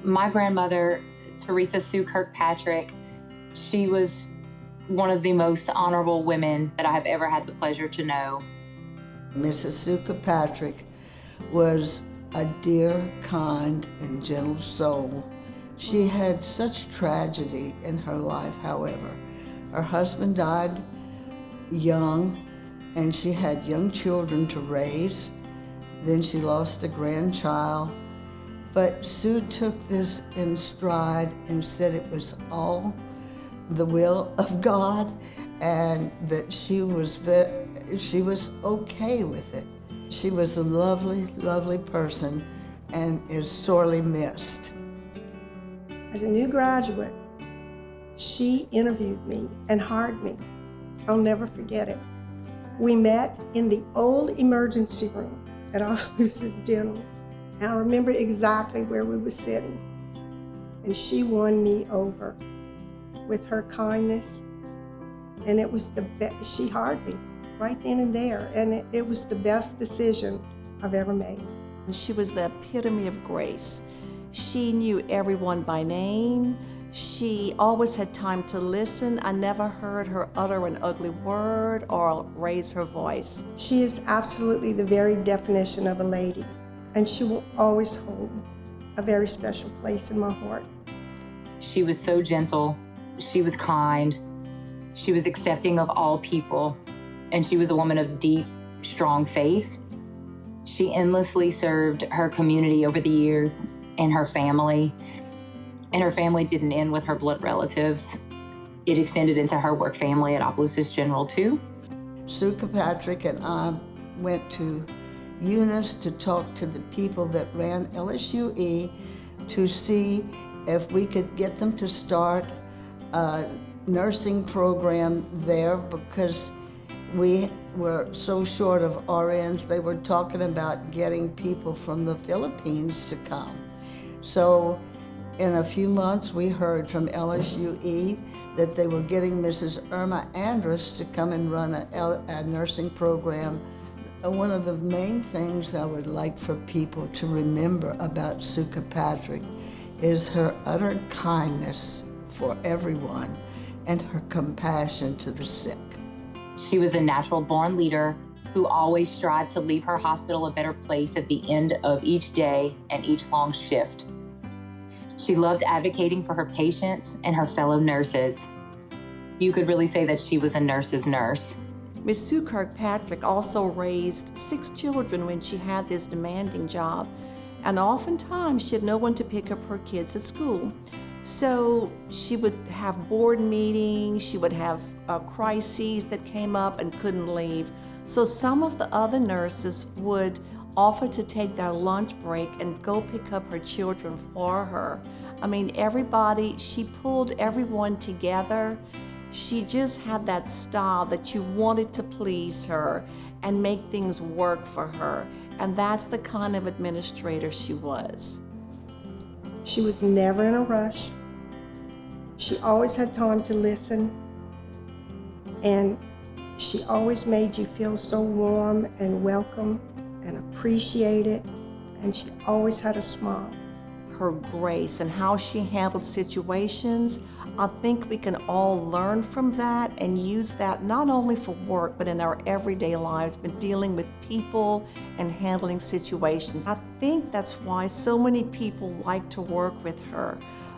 My grandmother, Theresa Sue Kirkpatrick, she was one of the most honorable women that I have ever had the pleasure to know. Mrs. Sue Kirkpatrick was a dear, kind, and gentle soul. She had such tragedy in her life, however. Her husband died young, and she had young children to raise. Then she lost a grandchild. But Sue took this in stride and said it was all the will of God, and that she was okay with it. She was a lovely, lovely person and is sorely missed. As a new graduate, she interviewed me and hired me. I'll never forget it. We met in the old emergency room at All Inclusive General. And I remember exactly where we were sitting. And she won me over with her kindness. And it was the best. She hired me right then and there. And it was the best decision I've ever made. She was the epitome of grace. She knew everyone by name. She always had time to listen. I never heard her utter an ugly word or raise her voice. She is absolutely the very definition of a lady. And she will always hold a very special place in my heart. She was so gentle, she was kind, she was accepting of all people, and she was a woman of deep, strong faith. She endlessly served her community over the years and her family. And her family didn't end with her blood relatives. It extended into her work family at Opelousas General too. Sue Kirkpatrick and I went to Eunice to talk to the people that ran LSUE to see if we could get them to start a nursing program there, because we were so short of RNs. They were talking about getting people from the Philippines to come. So in a few months, we heard from LSUE that they were getting Mrs. Irma Andrus to come and run a nursing program. One of the main things I would like for people to remember about Sue Kirkpatrick is her utter kindness for everyone and her compassion to the sick. She was a natural-born leader who always strived to leave her hospital a better place at the end of each day and each long shift. She loved advocating for her patients and her fellow nurses. You could really say that she was a nurse's nurse. Miss Sue Kirkpatrick also raised 6 children when she had this demanding job, and oftentimes she had no one to pick up her kids at school. So she would have board meetings, she would have crises that came up and couldn't leave. So some of the other nurses would offer to take their lunch break and go pick up her children for her. I mean, everybody, she pulled everyone together. She just had that style that you wanted to please her and make things work for her. And that's the kind of administrator she was. She was never in a rush. She always had time to listen. And she always made you feel so warm and welcome and appreciated. And she always had a smile. Her grace and how she handled situations, I think we can all learn from that and use that not only for work, but in our everyday lives, but dealing with people and handling situations. I think that's why so many people like to work with her,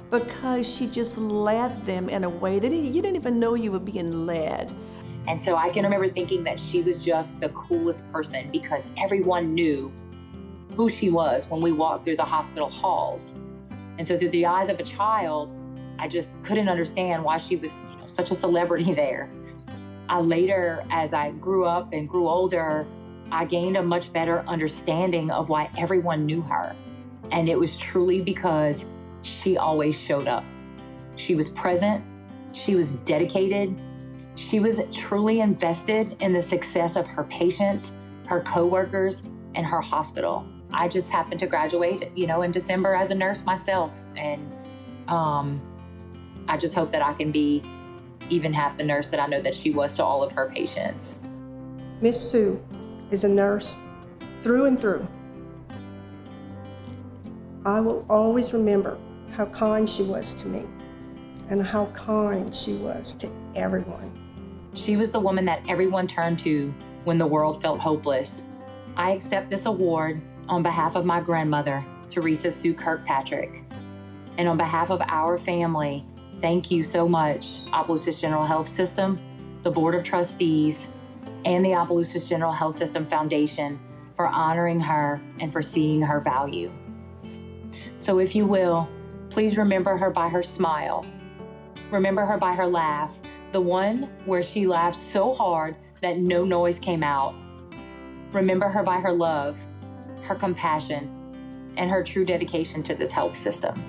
because she just led them in a way that you didn't even know you were being led. And so I can remember thinking that she was just the coolest person because everyone knew who she was when we walked through the hospital halls. And so through the eyes of a child, I just couldn't understand why she was, such a celebrity there. Later, as I grew up and grew older, I gained a much better understanding of why everyone knew her. And it was truly because she always showed up. She was present, she was dedicated, she was truly invested in the success of her patients, her coworkers, and her hospital. I just happened to graduate, in December as a nurse myself. And I just hope that I can be even half the nurse that I know that she was to all of her patients. Miss Sue is a nurse through and through. I will always remember how kind she was to me and how kind she was to everyone. She was the woman that everyone turned to when the world felt hopeless. I accept this award on behalf of my grandmother, Theresa Sue Kirkpatrick. And on behalf of our family, thank you so much, Opelousas General Health System, the Board of Trustees, and the Opelousas General Health System Foundation for honoring her and for seeing her value. So if you will, please remember her by her smile. Remember her by her laugh, the one where she laughed so hard that no noise came out. Remember her by her love, her compassion, and her true dedication to this health system.